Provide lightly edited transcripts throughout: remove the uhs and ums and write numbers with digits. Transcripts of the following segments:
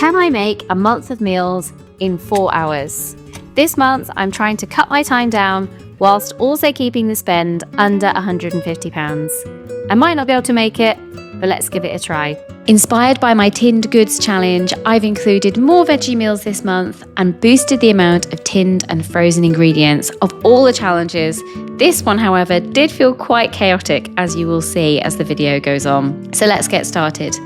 Can I make a month of meals in 4 hours? This month, I'm trying to cut my time down whilst also keeping the spend under £150. I might not be able to make it, but let's give it a try. Inspired by my tinned goods challenge, I've included more veggie meals this month and boosted the amount of tinned and frozen ingredients of all the challenges. This one, however, did feel quite chaotic, as you will see as the video goes on. So let's get started.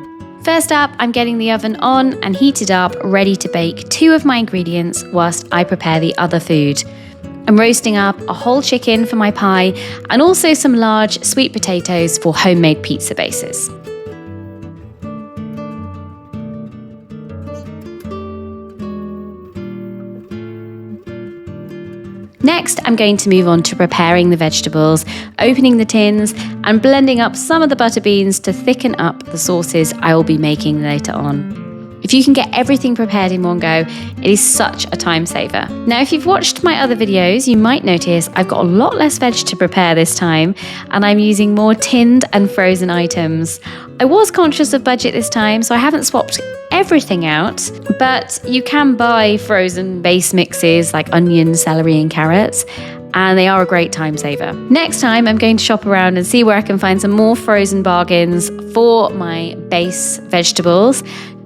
First up, I'm getting the oven on and heated up, ready to bake 2 of my ingredients whilst I prepare the other food. I'm roasting up a whole chicken for my pie and also some large sweet potatoes for homemade pizza bases. Next, I'm going to move on to preparing the vegetables, opening the tins and blending up some of the butter beans to thicken up the sauces I will be making later on. If you can get everything prepared in one go, it is such a time saver. Now, if you've watched my other videos, you might notice I've got a lot less veg to prepare this time, and I'm using more tinned and frozen items. I was conscious of budget this time, so I haven't swapped everything out, but you can buy frozen base mixes like onion, celery and carrots, and they are a great time saver. Next time, I'm going to shop around and see where I can find some more frozen bargains for my base vegetables,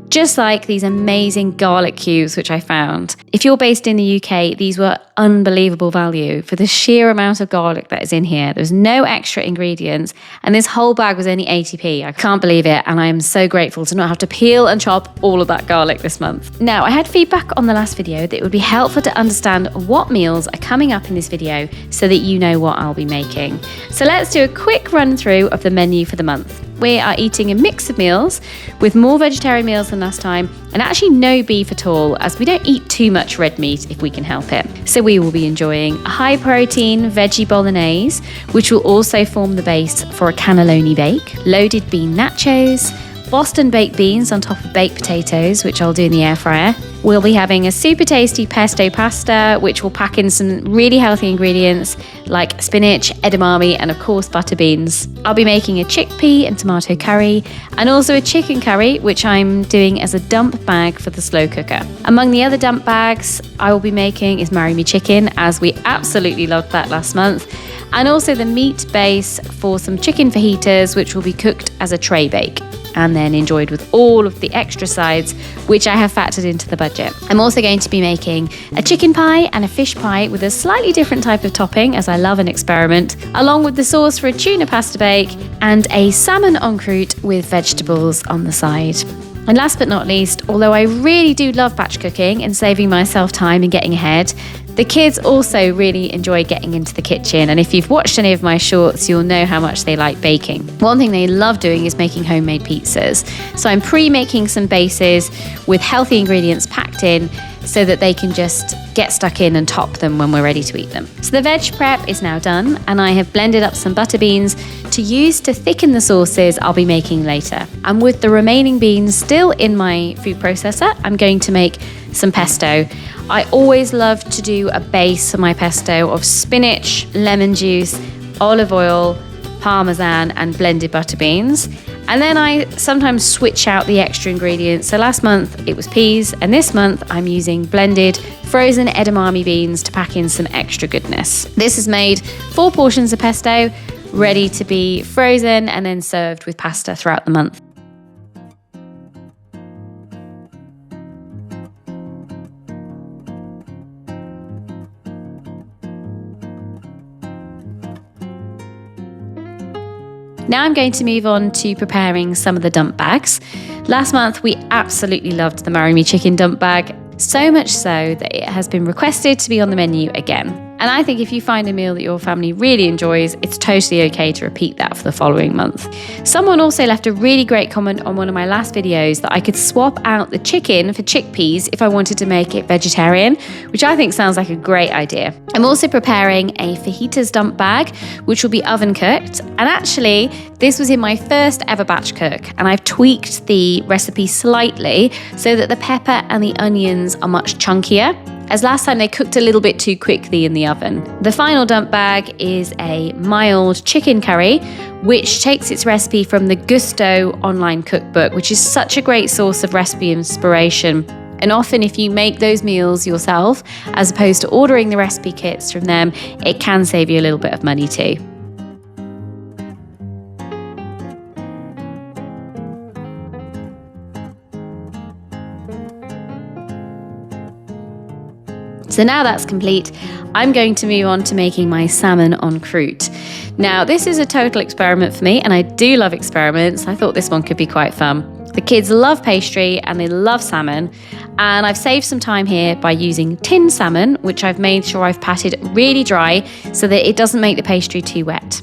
just like these amazing garlic cubes which I found. If you're based in the UK, these were unbelievable value for the sheer amount of garlic that is in here. There's no extra ingredients, and this whole bag was only 80p. I can't believe it, and I am so grateful to not have to peel and chop all of that garlic this month. Now, I had feedback on the last video that it would be helpful to understand what meals are coming up in this video so that you know what I'll be making. So let's do a quick run through of the menu for the month. We are eating a mix of meals with more vegetarian meals than last time, and actually no beef at all, as we don't eat too much red meat if we can help it. So we will be enjoying a high protein veggie bolognese, which will also form the base for a cannelloni bake, loaded bean nachos, Boston baked beans on top of baked potatoes, which I'll do in the air fryer. We'll be having a super tasty pesto pasta, which will pack in some really healthy ingredients like spinach, edamame, and of course butter beans. I'll be making a chickpea and tomato curry, and also a chicken curry, which I'm doing as a dump bag for the slow cooker. Among the other dump bags I will be making is Marry Me Chicken, as we absolutely loved that last month, and also the meat base for some chicken fajitas, which will be cooked as a tray bake and then enjoyed with all of the extra sides, which I have factored into the budget. I'm also going to be making a chicken pie and a fish pie with a slightly different type of topping, as I love an experiment, along with the sauce for a tuna pasta bake and a salmon en croûte with vegetables on the side. And last but not least, although I really do love batch cooking and saving myself time and getting ahead, the kids also really enjoy getting into the kitchen, and if you've watched any of my shorts, you'll know how much they like baking. One thing they love doing is making homemade pizzas. So I'm pre-making some bases with healthy ingredients packed in so that they can just get stuck in and top them when we're ready to eat them. So the veg prep is now done, and I have blended up some butter beans to use to thicken the sauces I'll be making later. And with the remaining beans still in my food processor, I'm going to make some pesto. I always love to do a base for my pesto of spinach, lemon juice, olive oil, parmesan and blended butter beans. And then I sometimes switch out the extra ingredients. So last month it was peas, and this month I'm using blended frozen edamame beans to pack in some extra goodness. This has made 4 portions of pesto ready to be frozen and then served with pasta throughout the month. Now I'm going to move on to preparing some of the dump bags. Last month we absolutely loved the Marry Me Chicken dump bag, so much so that it has been requested to be on the menu again. And I think if you find a meal that your family really enjoys, it's totally okay to repeat that for the following month. Someone also left a really great comment on one of my last videos that I could swap out the chicken for chickpeas if I wanted to make it vegetarian, which I think sounds like a great idea. I'm also preparing a fajitas dump bag, which will be oven cooked. And actually, this was in my first ever batch cook, and I've tweaked the recipe slightly so that the pepper and the onions are much chunkier. as last time they cooked a little bit too quickly in the oven. The final dump bag is a mild chicken curry, which takes its recipe from the Gusto online cookbook, which is such a great source of recipe inspiration. And often if you make those meals yourself, as opposed to ordering the recipe kits from them, it can save you a little bit of money too. So now that's complete, I'm going to move on to making my salmon en croûte. Now, this is a total experiment for me, and I do love experiments. I thought this one could be quite fun. The kids love pastry and they love salmon, and I've saved some time here by using tinned salmon, which I've made sure I've patted really dry so that it doesn't make the pastry too wet.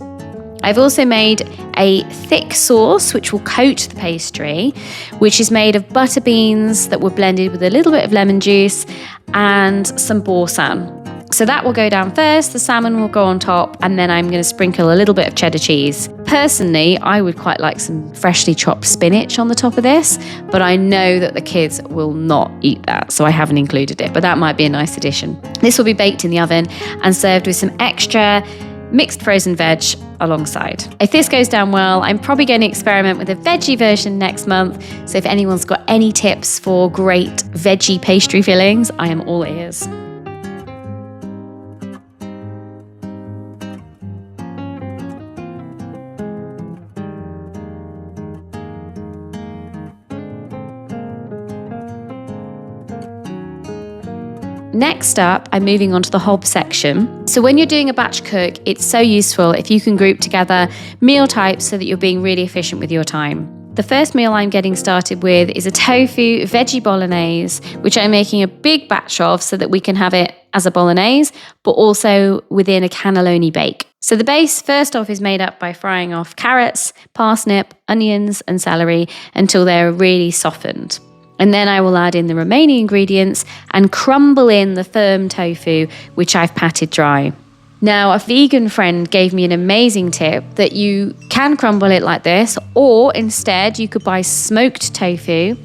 I've also made a thick sauce which will coat the pastry, which is made of butter beans that were blended with a little bit of lemon juice and some boursin. So that will go down first, the salmon will go on top, and then I'm going to sprinkle a little bit of cheddar cheese. Personally, I would quite like some freshly chopped spinach on the top of this, but I know that the kids will not eat that, so I haven't included it, but that might be a nice addition. This will be baked in the oven and served with some extra mixed frozen veg alongside. If this goes down well, I'm probably going to experiment with a veggie version next month, so if anyone's got any tips for great veggie pastry fillings, I am all ears. Next up, I'm moving on to the hob section. So when you're doing a batch cook, it's so useful if you can group together meal types so that you're being really efficient with your time. The first meal I'm getting started with is a tofu veggie bolognese, which I'm making a big batch of so that we can have it as a bolognese, but also within a cannelloni bake. So the base, first off, is made up by frying off carrots, parsnip, onions, and celery until they're really softened. And then I will add in the remaining ingredients and crumble in the firm tofu, which I've patted dry. Now, a vegan friend gave me an amazing tip that you can crumble it like this, or instead you could buy smoked tofu,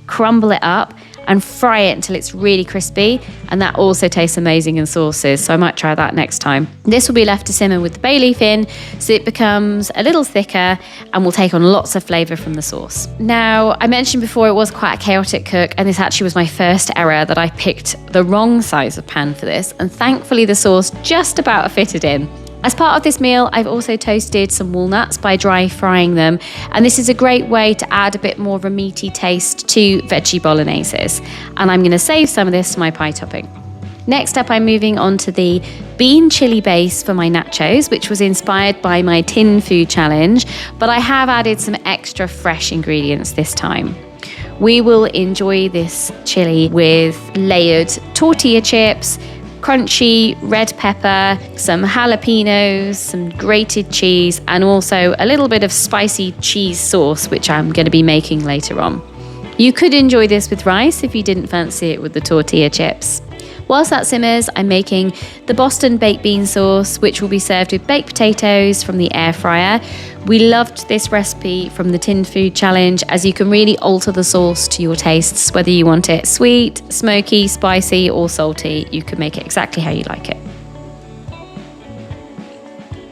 crumble it up, and fry it until it's really crispy, and that also tastes amazing in sauces, so I might try that next time. This will be left to simmer with the bay leaf in, so it becomes a little thicker and will take on lots of flavour from the sauce. Now, I mentioned before it was quite a chaotic cook, and this actually was my first error, that I picked the wrong size of pan for this, and thankfully the sauce just about fitted in. As part of this meal, I've also toasted some walnuts by dry frying them, and this is a great way to add a bit more of a meaty taste to veggie bologneses. And I'm going to save some of this to my pie topping. Next up, I'm moving on to the bean chili base for my nachos, which was inspired by my tin food challenge, but I have added some extra fresh ingredients this time. We will enjoy this chili with layered tortilla chips, crunchy red pepper, some jalapenos, some grated cheese, and also a little bit of spicy cheese sauce, which I'm going to be making later on. You could enjoy this with rice if you didn't fancy it with the tortilla chips. Whilst that simmers, I'm making the Boston baked bean sauce, which will be served with baked potatoes from the air fryer. We loved this recipe from the Tin Food Challenge, as you can really alter the sauce to your tastes, whether you want it sweet, smoky, spicy, or salty. You can make it exactly how you like it.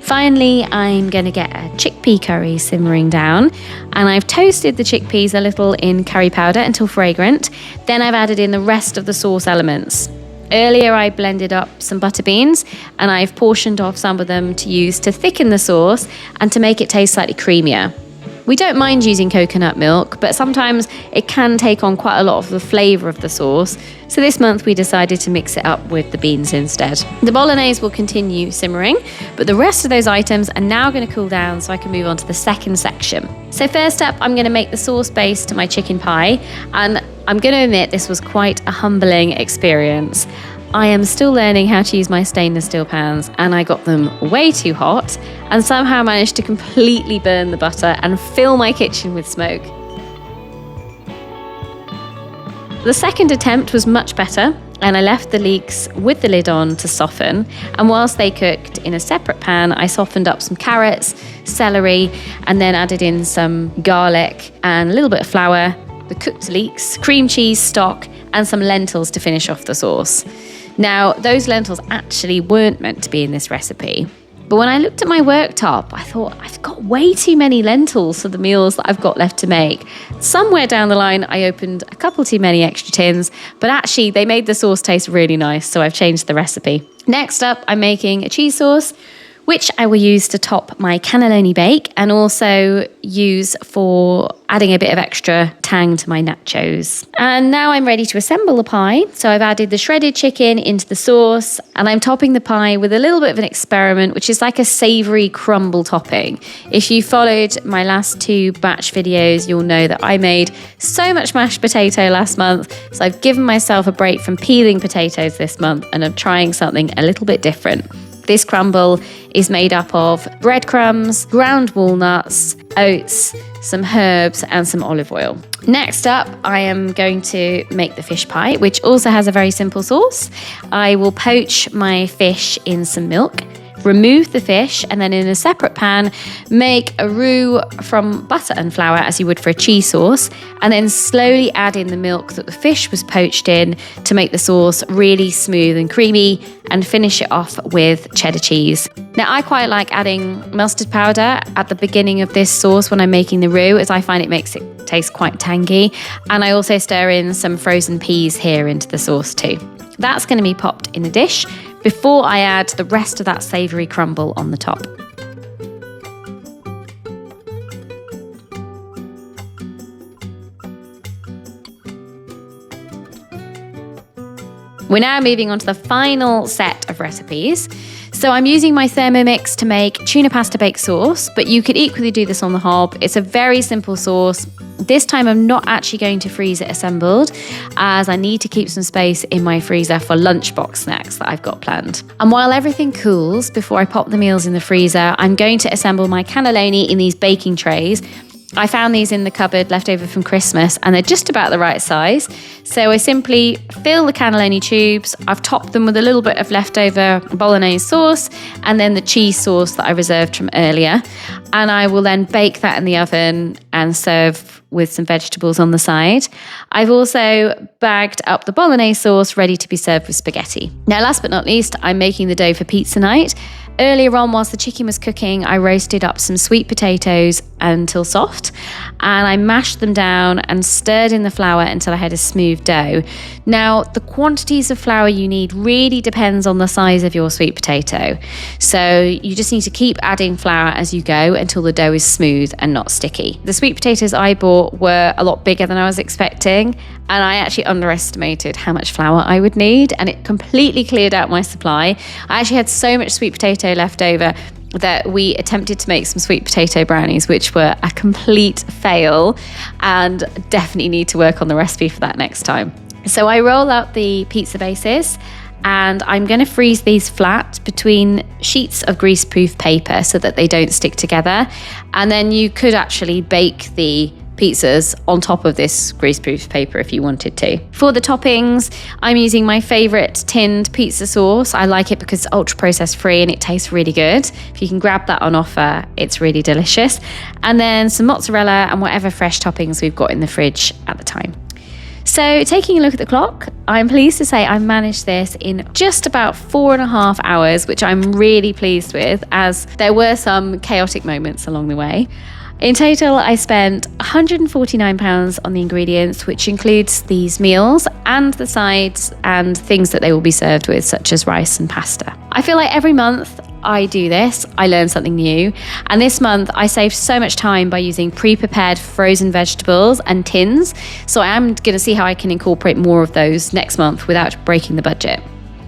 Finally, I'm going to get a chickpea curry simmering down, and I've toasted the chickpeas a little in curry powder until fragrant. Then I've added in the rest of the sauce elements. Earlier I blended up some butter beans, and I've portioned off some of them to use to thicken the sauce and to make it taste slightly creamier. We don't mind using coconut milk, but sometimes it can take on quite a lot of the flavour of the sauce, so this month we decided to mix it up with the beans instead. The bolognese will continue simmering, but the rest of those items are now going to cool down so I can move on to the second section. So first up, I'm going to make the sauce base to my chicken pie, and I'm going to admit this was quite a humbling experience. I am still learning how to use my stainless steel pans, and I got them way too hot and somehow managed to completely burn the butter and fill my kitchen with smoke. The second attempt was much better, and I left the leeks with the lid on to soften, and whilst they cooked in a separate pan, I softened up some carrots, celery, and then added in some garlic and a little bit of flour, the cooked leeks, cream cheese, stock, and some lentils to finish off the sauce. Now, those lentils actually weren't meant to be in this recipe, but when I looked at my worktop, I thought, I've got way too many lentils for the meals that I've got left to make. Somewhere down the line, I opened a couple too many extra tins, but actually they made the sauce taste really nice, so I've changed the recipe. Next up, I'm making a cheese sauce, which I will use to top my cannelloni bake and also use for adding a bit of extra tang to my nachos. And now I'm ready to assemble the pie. So I've added the shredded chicken into the sauce, and I'm topping the pie with a little bit of an experiment, which is like a savory crumble topping. If you followed my last 2 batch videos, you'll know that I made so much mashed potato last month. So I've given myself a break from peeling potatoes this month, and I'm trying something a little bit different. This crumble is made up of breadcrumbs, ground walnuts, oats, some herbs, and some olive oil. Next up, I am going to make the fish pie, which also has a very simple sauce. I will poach my fish in some milk, remove the fish, and then in a separate pan, make a roux from butter and flour as you would for a cheese sauce, and then slowly add in the milk that the fish was poached in to make the sauce really smooth and creamy, and finish it off with cheddar cheese. Now, I quite like adding mustard powder at the beginning of this sauce when I'm making the roux, as I find it makes it taste quite tangy, and I also stir in some frozen peas here into the sauce too. That's going to be popped in a dish before I add the rest of that savoury crumble on the top. We're now moving on to the final set of recipes. So I'm using my Thermomix to make tuna pasta bake sauce, but you could equally do this on the hob. It's a very simple sauce. This time I'm not actually going to freeze it assembled, as I need to keep some space in my freezer for lunchbox snacks that I've got planned. And while everything cools before I pop the meals in the freezer, I'm going to assemble my cannelloni in these baking trays. I found these in the cupboard left over from Christmas, and they're just about the right size. So I simply fill the cannelloni tubes. I've topped them with a little bit of leftover bolognese sauce and then the cheese sauce that I reserved from earlier. And I will then bake that in the oven and serve with some vegetables on the side. I've also bagged up the bolognese sauce ready to be served with spaghetti. Now, last but not least, I'm making the dough for pizza night. Earlier on, whilst the chicken was cooking, I roasted up some sweet potatoes until soft, and I mashed them down and stirred in the flour until I had a smooth dough. Now, the quantities of flour you need really depends on the size of your sweet potato. So you just need to keep adding flour as you go until the dough is smooth and not sticky. The sweet potatoes I bought were a lot bigger than I was expecting, and I actually underestimated how much flour I would need, and it completely cleared out my supply. I actually had so much sweet potato left over that we attempted to make some sweet potato brownies, which were a complete fail, and definitely need to work on the recipe for that next time. So I roll out the pizza bases, and I'm going to freeze these flat between sheets of greaseproof paper so that they don't stick together. And then you could actually bake the pizzas on top of this greaseproof paper if you wanted to. For the toppings, I'm using my favourite tinned pizza sauce. I like it because it's ultra processed free and it tastes really good. If you can grab that on offer, it's really delicious. And then some mozzarella and whatever fresh toppings we've got in the fridge at the time. So taking a look at the clock, I'm pleased to say I managed this in just about 4.5 hours, which I'm really pleased with, as there were some chaotic moments along the way. In total, I spent £149 on the ingredients, which includes these meals and the sides and things that they will be served with, such as rice and pasta. I feel like every month I do this, I learn something new. And this month I saved so much time by using pre-prepared frozen vegetables and tins. So I am going to see how I can incorporate more of those next month without breaking the budget.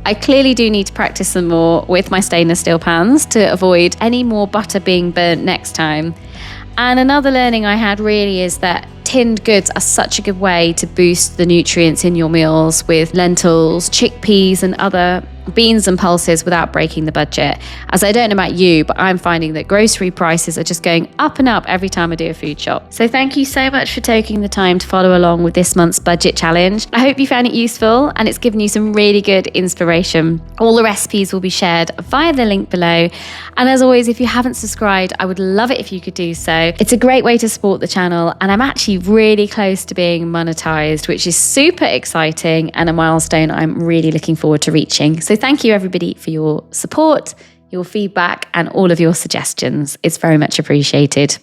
I clearly do need to practice some more with my stainless steel pans to avoid any more butter being burnt next time. And another learning I had really is that tinned goods are such a good way to boost the nutrients in your meals with lentils, chickpeas and other beans and pulses without breaking the budget. As I don't know about you, but I'm finding that grocery prices are just going up and up every time I do a food shop. So thank you so much for taking the time to follow along with this month's budget challenge. I hope you found it useful and it's given you some really good inspiration. All the recipes will be shared via the link below. And as always, if you haven't subscribed, I would love it if you could do so. It's a great way to support the channel, and I'm actually really close to being monetized, which is super exciting and a milestone I'm really looking forward to reaching. So thank you everybody for your support, your feedback, and all of your suggestions. It's very much appreciated.